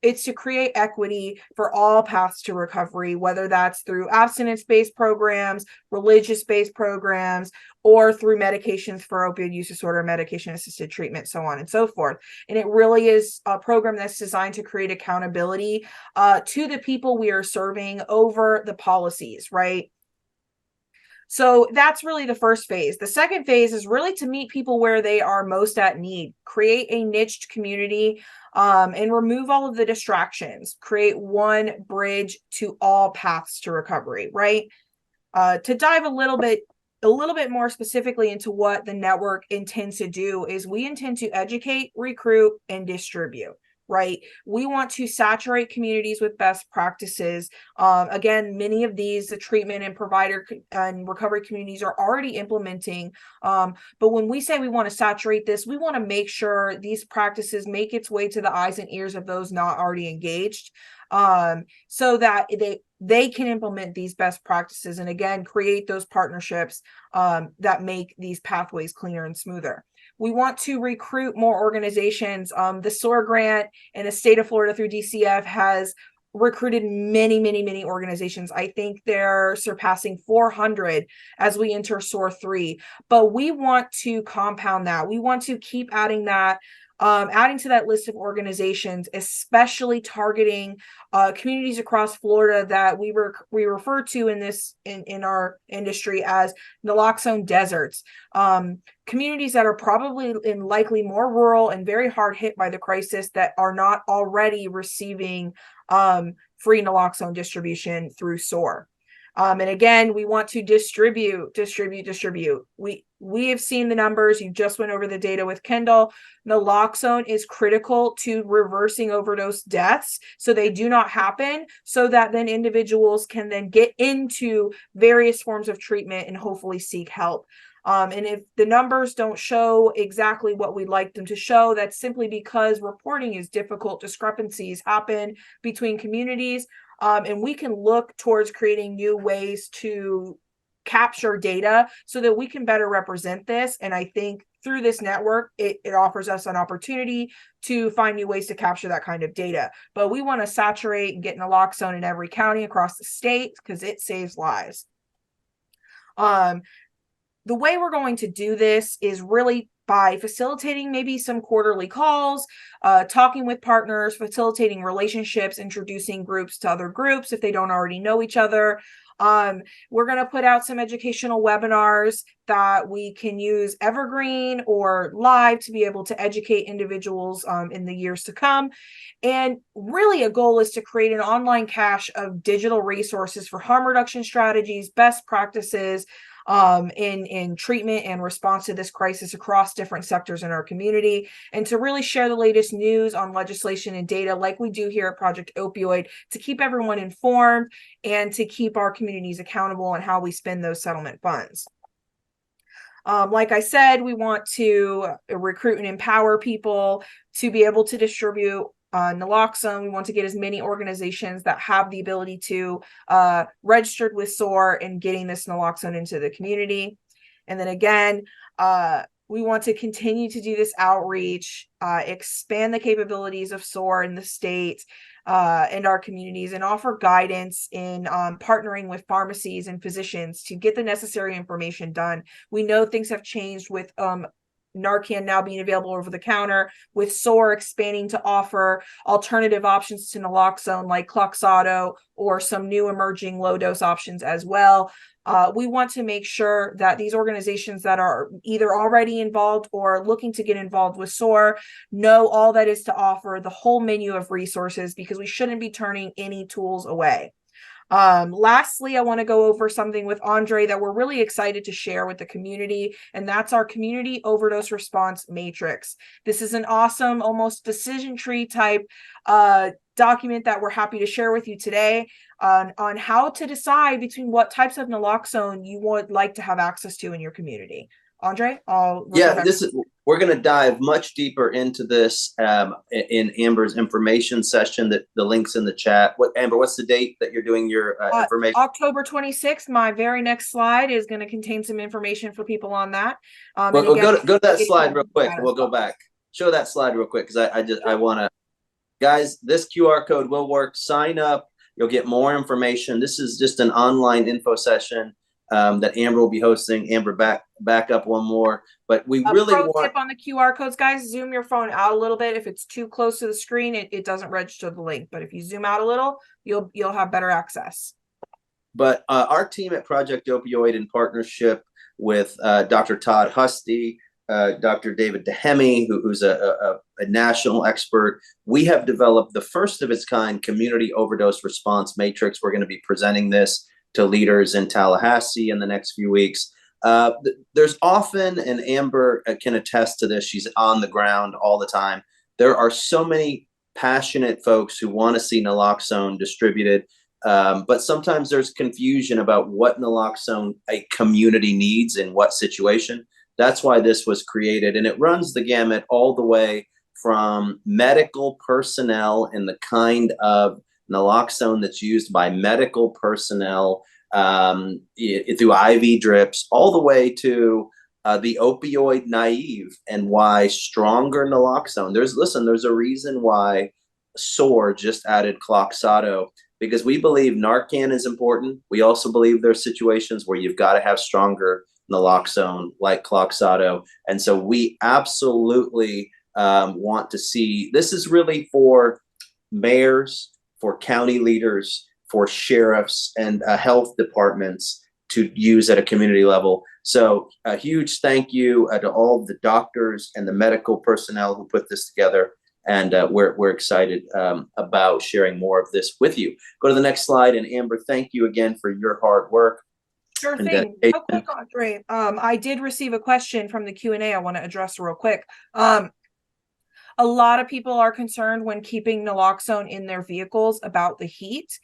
It's to create equity for all paths to recovery, whether that's through abstinence-based programs, religious-based programs, or through medications for opioid use disorder, medication assisted treatment, so on and so forth. And it really is a program that's designed to create accountability to the people we are serving over the policies, right? So that's really the first phase. The second phase is really to meet people where they are most at need, create a niched community, and remove all of the distractions, create one bridge to all paths to recovery, right? To dive a little bit more specifically into what the network intends to do is we intend to educate, recruit, and distribute. Right. We want to saturate communities with best practices. Again, many of these, the treatment and provider and recovery communities are already implementing. But when we say we want to saturate this, we want to make sure these practices make its way to the eyes and ears of those not already engaged, so that they can implement these best practices and again create those partnerships that make these pathways cleaner and smoother. We want to recruit more organizations. The SOAR grant in the state of Florida through DCF has recruited many organizations. I think they're surpassing 400 as we enter SOAR 3. But we want to compound that. We want to keep adding that. Adding to that list of organizations, especially targeting communities across Florida that we refer to in our industry as naloxone deserts, communities that are probably likely more rural and very hard hit by the crisis that are not already receiving free naloxone distribution through SOAR. And again, we want to distribute. We have seen the numbers. You just went over the data with Kendall. Naloxone is critical to reversing overdose deaths, so they do not happen, so that then individuals can then get into various forms of treatment and hopefully seek help. And if the numbers don't show exactly what we'd like them to show, that's simply because reporting is difficult. Discrepancies happen between communities. And we can look towards creating new ways to capture data so that we can better represent this. And I think through this network, it offers us an opportunity to find new ways to capture that kind of data. But we want to saturate and get naloxone in every county across the state because it saves lives. The way we're going to do this is really by facilitating maybe some quarterly calls, talking with partners, facilitating relationships, introducing groups to other groups if they don't already know each other. We're going to put out some educational webinars that we can use evergreen or live to be able to educate individuals in the years to come. And really a goal is to create an online cache of digital resources for harm reduction strategies, best practices, in treatment and response to this crisis across different sectors in our community, and to really share the latest news on legislation and data like we do here at Project Opioid to keep everyone informed and to keep our communities accountable on how we spend those settlement funds. Like I said, we want to recruit and empower people to be able to distribute naloxone. We want to get as many organizations that have the ability to registered with SOAR and getting this naloxone into the community. And then again, we want to continue to do this outreach, expand the capabilities of SOAR in the state and our communities, and offer guidance in partnering with pharmacies and physicians to get the necessary information done. We know things have changed with Narcan now being available over the counter, with SOAR expanding to offer alternative options to naloxone like Cloxato or some new emerging low dose options as well. We want to make sure that these organizations that are either already involved or looking to get involved with SOAR know all that is to offer, the whole menu of resources, because we shouldn't be turning any tools away. Lastly, I want to go over something with Andre that we're really excited to share with the community, and that's our community overdose response matrix. This is an awesome, almost decision tree type document that we're happy to share with you today on how to decide between what types of naloxone you would like to have access to in your community. Andre, we're going to dive much deeper into this in Amber's information session. That the link's in the chat. Amber, what's the date that you're doing your information? October 26th. My very next slide is going to contain some information for people on that. Well, go to that slide real quick, and we'll go back. Show that slide real quick, because I want to, guys. This QR code will work. Sign up. You'll get more information. This is just an online info session. that Amber will be hosting. Amber, back up one more. But we A really pro want. tip on the QR codes, guys, zoom your phone out a little bit. If it's too close to the screen, it doesn't register the link. But if you zoom out a little, you'll have better access. But our team at Project Opioid, in partnership with Dr. Todd Husty, Dr. David Dehemi, who's a national expert, we have developed the first of its kind community overdose response matrix. We're going to be presenting this to leaders in Tallahassee in the next few weeks. There's often, and Amber can attest to this, she's on the ground all the time. There are so many passionate folks who want to see naloxone distributed. But sometimes there's confusion about what naloxone a community needs in what situation. That's why this was created. And it runs the gamut all the way from medical personnel and the kind of naloxone that's used by medical personnel through IV drips, all the way to the opioid naive, and why stronger naloxone. There's a reason why SOAR just added Cloxato, because we believe Narcan is important. We also believe there's situations where you've got to have stronger naloxone like Cloxato. And so we absolutely want to see, this is really for mayors, for county leaders, for sheriffs, and health departments to use at a community level. So a huge thank you to all of the doctors and the medical personnel who put this together. And we're excited about sharing more of this with you. Go to the next slide. And Amber, thank you again for your hard work. Sure thing. Real quick, Andre. I did receive a question from the Q&A I want to address real quick. A lot of people are concerned when keeping naloxone in their vehicles about the heat.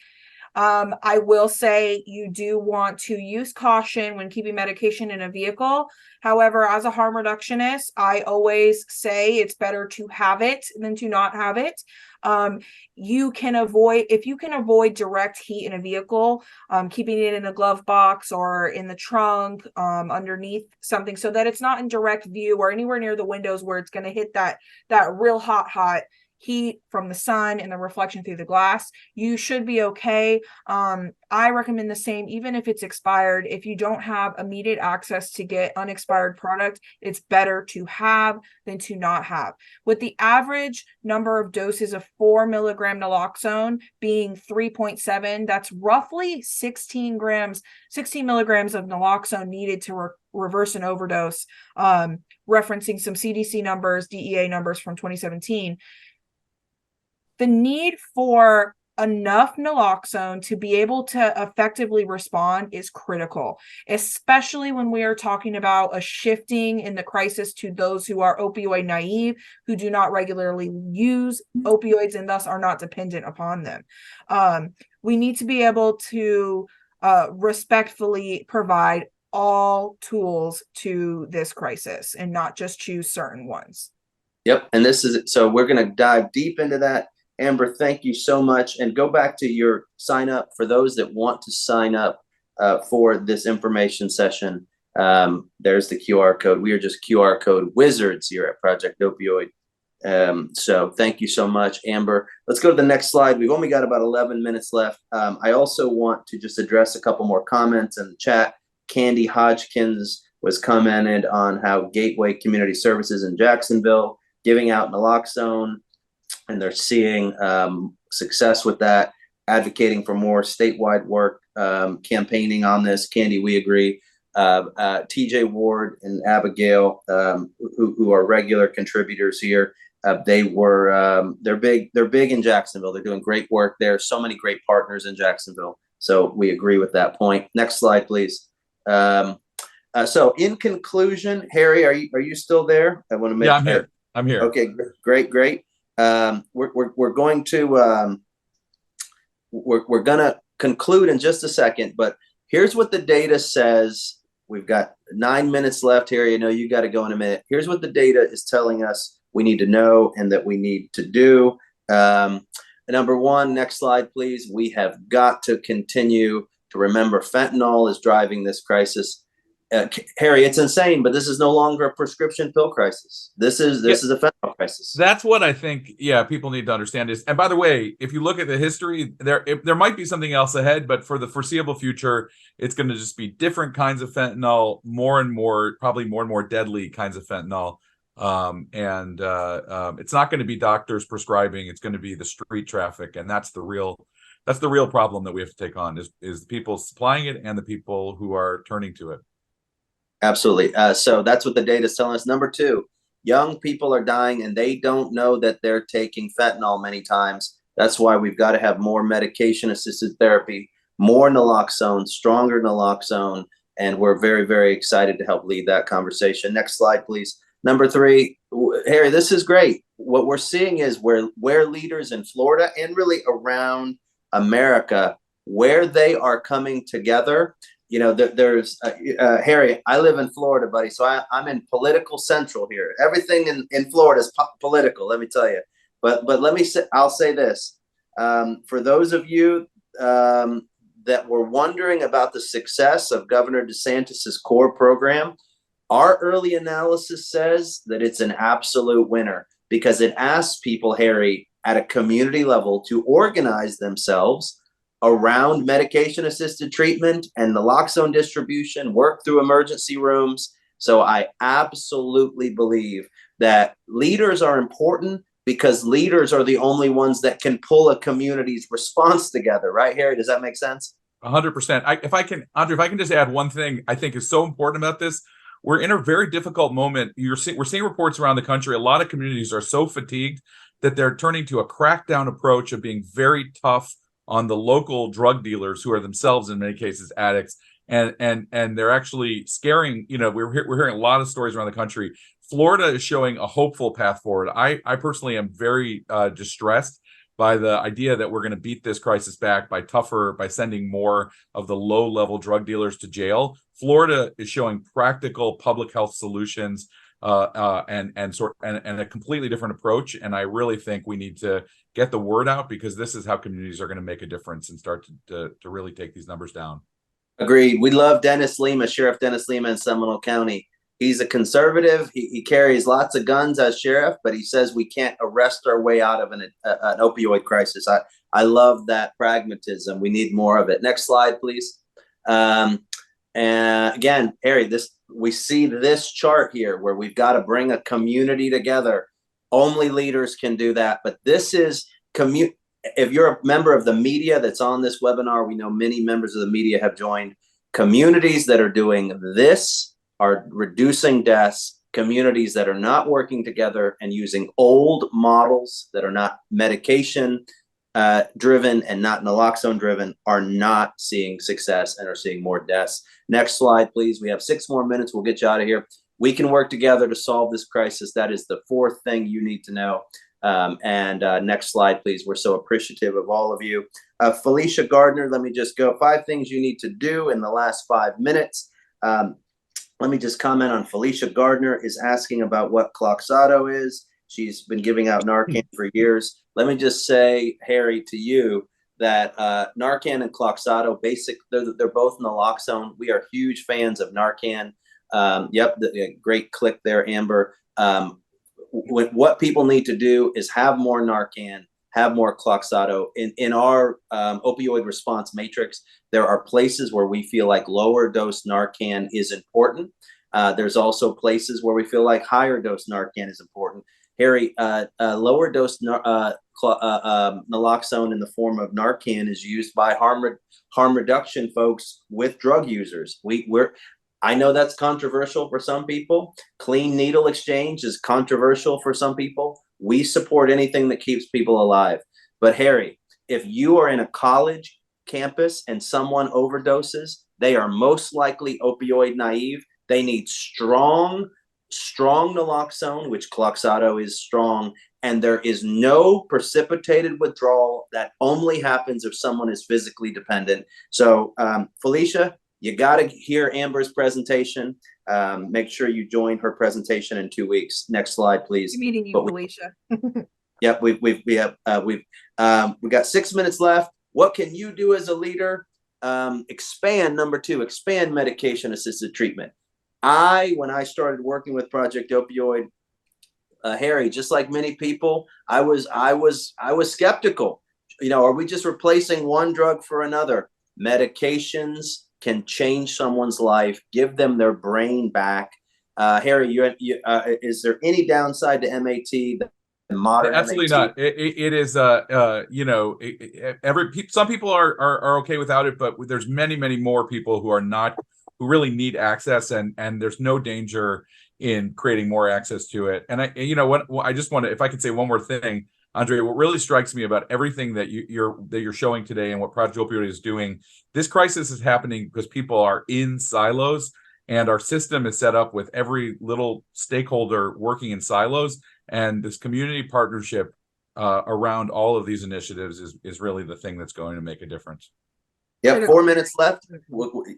I will say you do want to use caution when keeping medication in a vehicle. However, as a harm reductionist, I always say it's better to have it than to not have it. If you can avoid direct heat in a vehicle, keeping it in a glove box or in the trunk, underneath something, so that it's not in direct view or anywhere near the windows where it's going to hit that real hot heat from the sun and the reflection through the glass, you should be okay. I recommend the same, even if it's expired. If you don't have immediate access to get unexpired product, it's better to have than to not have. With the average number of doses of 4 milligram naloxone being 3.7, that's roughly 16 milligrams of naloxone needed to reverse an overdose, referencing some CDC numbers, DEA numbers from 2017. The need for enough naloxone to be able to effectively respond is critical, especially when we are talking about a shifting in the crisis to those who are opioid naive, who do not regularly use opioids and thus are not dependent upon them. We need to be able to respectfully provide all tools to this crisis and not just choose certain ones. Yep. And so we're going to dive deep into that. Amber, thank you so much. And go back to your sign up for those that want to sign up for this information session. There's the QR code. We are just QR code wizards here at Project Opioid. So thank you so much, Amber. Let's go to the next slide. We've only got about 11 minutes left. I also want to just address a couple more comments in the chat. Candy Hodgkins was commented on how Gateway Community Services in Jacksonville giving out naloxone, and they're seeing success with that, advocating for more statewide work, campaigning on this. Candy, we agree. TJ Ward and Abigail, who are regular contributors here, they're big in Jacksonville. They're doing great work there. So many great partners in Jacksonville. So we agree with that point. Next slide, please. So in conclusion, Harry, are you still there? I want to make I'm here. I'm here. Okay, great. We're going to we're gonna conclude in just a second, but here's what the data says. We've got 9 minutes left, Harry. I know you got to go in a minute. Here's what the data is telling us we need to know and that we need to do. Number one, next slide, please. We have got to continue to remember fentanyl is driving this crisis. Harry, it's insane, but this is no longer a prescription pill crisis. This is a fentanyl crisis. That's what I think, yeah, people need to understand is, and by the way, if you look at the history, there might be something else ahead, but for the foreseeable future, it's going to just be different kinds of fentanyl, more and more, probably more and more deadly kinds of fentanyl. It's not going to be doctors prescribing, it's going to be the street traffic, and that's the real problem that we have to take on is the people supplying it and the people who are turning to it. Absolutely. So that's what the data is telling us. Number two, young people are dying and they don't know that they're taking fentanyl many times. That's why we've got to have more medication-assisted therapy, more naloxone, stronger naloxone, and we're very, very excited to help lead that conversation. Next slide, please. Number three, Harry, this is great. What we're seeing is where leaders in Florida and really around America, where they are coming together. You know, there's Harry, I live in Florida, buddy. So I'm in political central here. Everything in Florida is political, let me tell you. But let me say, I'll say this. For those of you that were wondering about the success of Governor DeSantis's core program, our early analysis says that it's an absolute winner because it asks people, Harry, at a community level to organize themselves around medication-assisted treatment and naloxone distribution, work through emergency rooms. So I absolutely believe that leaders are important because leaders are the only ones that can pull a community's response together, right, Harry? Does that make sense? 100%. If I can, Andre, if I can just add one thing I think is so important about this, we're in a very difficult moment. We're seeing reports around the country. A lot of communities are so fatigued that they're turning to a crackdown approach of being very tough on the local drug dealers who are themselves in many cases addicts, and they're actually scaring. You know, we're hearing a lot of stories around the country. Florida is showing a hopeful path forward. I personally am very distressed by the idea that we're going to beat this crisis back by sending more of the low-level drug dealers to jail. Florida is showing practical public health solutions and a completely different approach. And I really think we need to get the word out because this is how communities are going to make a difference and start to really take these numbers down. Agreed. We love Dennis Lima, Sheriff Dennis Lima in Seminole County. He's a conservative. He carries lots of guns as sheriff, but he says we can't arrest our way out of an opioid crisis. I love that pragmatism. We need more of it. Next slide, please. And again, Harry, we see this chart here where we've got to bring a community together. Only leaders can do that. But this is if you're a member of the media that's on this webinar, we know many members of the media have joined. Communities that are doing this are reducing deaths. Communities that are not working together and using old models that are not medication driven and not naloxone driven are not seeing success and are seeing more deaths. Next slide, please. We have 6 more minutes. We'll get you out of here. We can work together to solve this crisis. That is the 4th thing you need to know. Next slide, please. We're so appreciative of all of you. Felicia Gardner, let me just go. 5 things you need to do in the last 5 minutes. Let me just comment on Felicia Gardner is asking about what Kloxxado is. She's been giving out Narcan for years. Let me just say, Harry, to you that Narcan and Kloxxado, they're both naloxone. We are huge fans of Narcan. Yep, great click there, Amber. What people need to do is have more Narcan, have more Kloxxado. In our opioid response matrix, there are places where we feel like lower dose Narcan is important. There's also places where we feel like higher dose Narcan is important. Harry, lower dose naloxone in the form of Narcan is used by harm reduction folks with drug users. I know that's controversial for some people. Clean needle exchange is controversial for some people. We support anything that keeps people alive. But Harry, if you are in a college campus and someone overdoses, they are most likely opioid naive. They need strong naloxone, which Kloxxado is strong, and there is no precipitated withdrawal. That only happens if someone is physically dependent. So, Felicia, you got to hear Amber's presentation. Make sure you join her presentation in 2 weeks. Next slide, please. Meeting you, Felicia. Yep, we've got 6 minutes left. What can you do as a leader? Expand, number 2, expand medication-assisted treatment. when I started working with Project Opioid, Harry, just like many people, I was skeptical. You know, are we just replacing one drug for another? Medications can change someone's life, give them their brain back. Harry, is there any downside to MAT? The modern Absolutely MAT? not. It is, you know, some people are okay without it, but there's many more people who are not, who really need access, and there's no danger in creating more access to it. And you know what, I just want to, if I could say one more thing, Andre, what really strikes me about everything that you're showing today and what Project Opioid is doing, this crisis is happening because people are in silos, and our system is set up with every little stakeholder working in silos. And this community partnership around all of these initiatives is really the thing that's going to make a difference. Yep, 4 minutes left.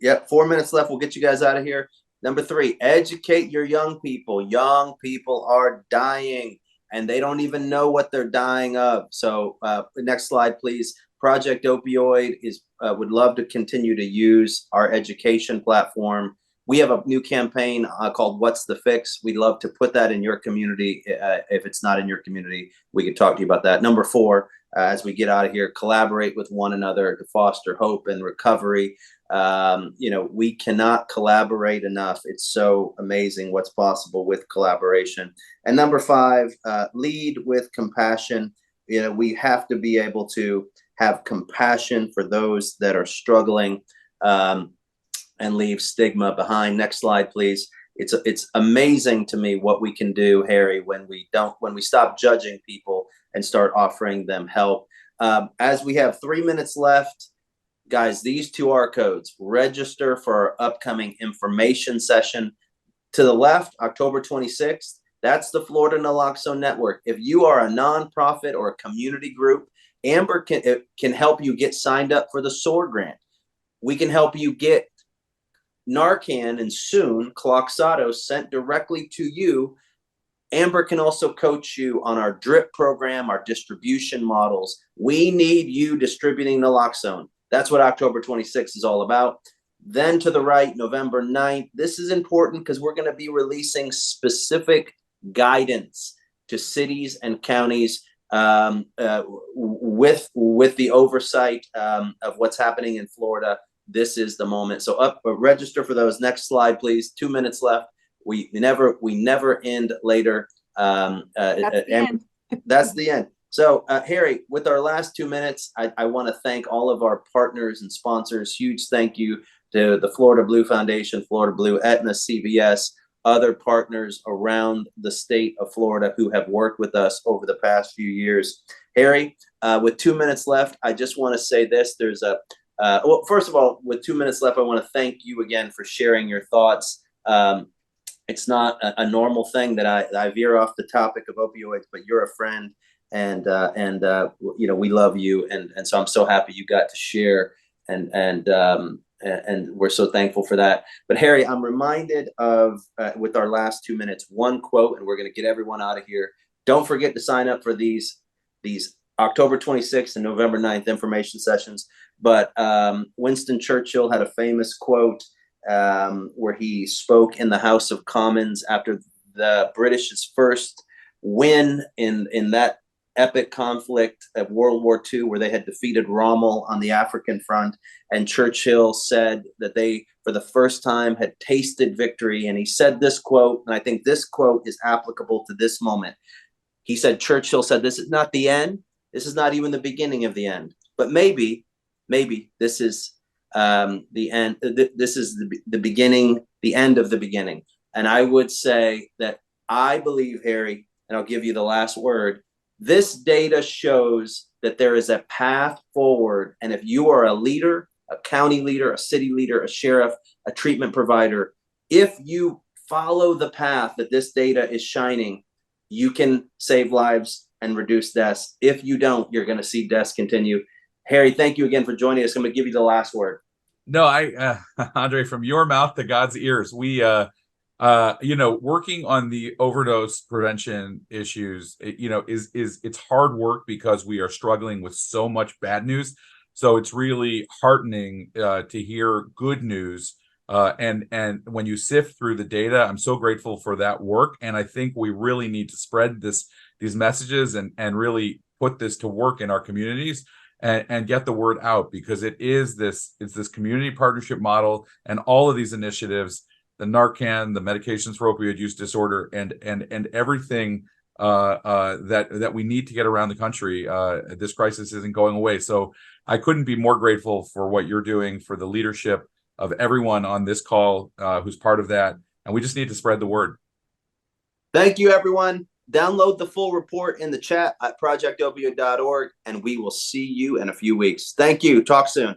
Yep, 4 minutes left. We'll get you guys out of here. Number 3, educate your young people. Young people are dying, and they don't even know what they're dying of. So next slide, please. Project Opioid would love to continue to use our education platform. We have a new campaign called What's the Fix? We'd love to put that in your community. If it's not in your community, we could talk to you about that. Number 4, as we get out of here, collaborate with one another to foster hope and recovery. You know, we cannot collaborate enough. It's so amazing what's possible with collaboration. And number 5, lead with compassion. You know, we have to be able to have compassion for those that are struggling, and leave stigma behind. Next slide, please. It's amazing to me what we can do, Harry, when we stop judging people and start offering them help. As we have 3 minutes left, guys, these 2 QR codes. Register for our upcoming information session. To the left, October 26th, that's the Florida Naloxone Network. If you are a nonprofit or a community group, Amber can help you get signed up for the SOAR grant. We can help you get Narcan and soon Cloxato sent directly to you. Amber can also coach you on our drip program, our distribution models. We need you distributing naloxone. That's what October 26th is all about. Then to the right, November 9th. This is important because we're going to be releasing specific guidance to cities and counties with the oversight of what's happening in Florida. This is the moment. So register for those. Next slide, please. 2 minutes left. We never end later. That's the end. That's the end. So Harry, with our last 2 minutes, I want to thank all of our partners and sponsors. Huge thank you to the Florida Blue Foundation, Florida Blue, Aetna, CVS, other partners around the state of Florida who have worked with us over the past few years. Harry, with 2 minutes left, I just want to say this. There's well, first of all, with 2 minutes left, I want to thank you again for sharing your thoughts. It's not a normal thing that I veer off the topic of opioids, but you're a friend, and you know, we love you, and so I'm so happy you got to share, and we're so thankful for that. But Harry, I'm reminded of with our last 2 minutes, one quote, and we're going to get everyone out of here. Don't forget to sign up for these October 26th and November 9th information sessions. But Winston Churchill had a famous quote where he spoke in the House of Commons after the British's first win in that epic conflict of World War II, where they had defeated Rommel on the African front. And Churchill said that they, for the first time, had tasted victory. And he said this quote, and I think this quote is applicable to this moment. He said, Churchill said, "This is not the end. This is not even the beginning of the end. But maybe this is the end. This is the beginning, the end of the beginning." And I would say that I believe, Harry, and I'll give you the last word, this data shows that there is a path forward. And if you are a leader, a county leader, a city leader, a sheriff, a treatment provider, if you follow the path that this data is shining, you can save lives and reduce deaths. If you don't, you're going to see deaths continue. Harry, thank you again for joining us. I'm going to give you the last word. No, Andre, from your mouth to God's ears, we, you know, working on the overdose prevention issues, you know, it's hard work because we are struggling with so much bad news. So it's really heartening to hear good news And when you sift through the data, I'm so grateful for that work. And I think we really need to spread these messages and really put this to work in our communities and get the word out, because it's this community partnership model and all of these initiatives, the Narcan, the medications for opioid use disorder, and everything that we need to get around the country. This crisis isn't going away. So I couldn't be more grateful for what you're doing, for the leadership of everyone on this call who's part of that. And we just need to spread the word. Thank you, everyone. Download the full report in the chat at projectopioid.org, and we will see you in a few weeks. Thank you. Talk soon.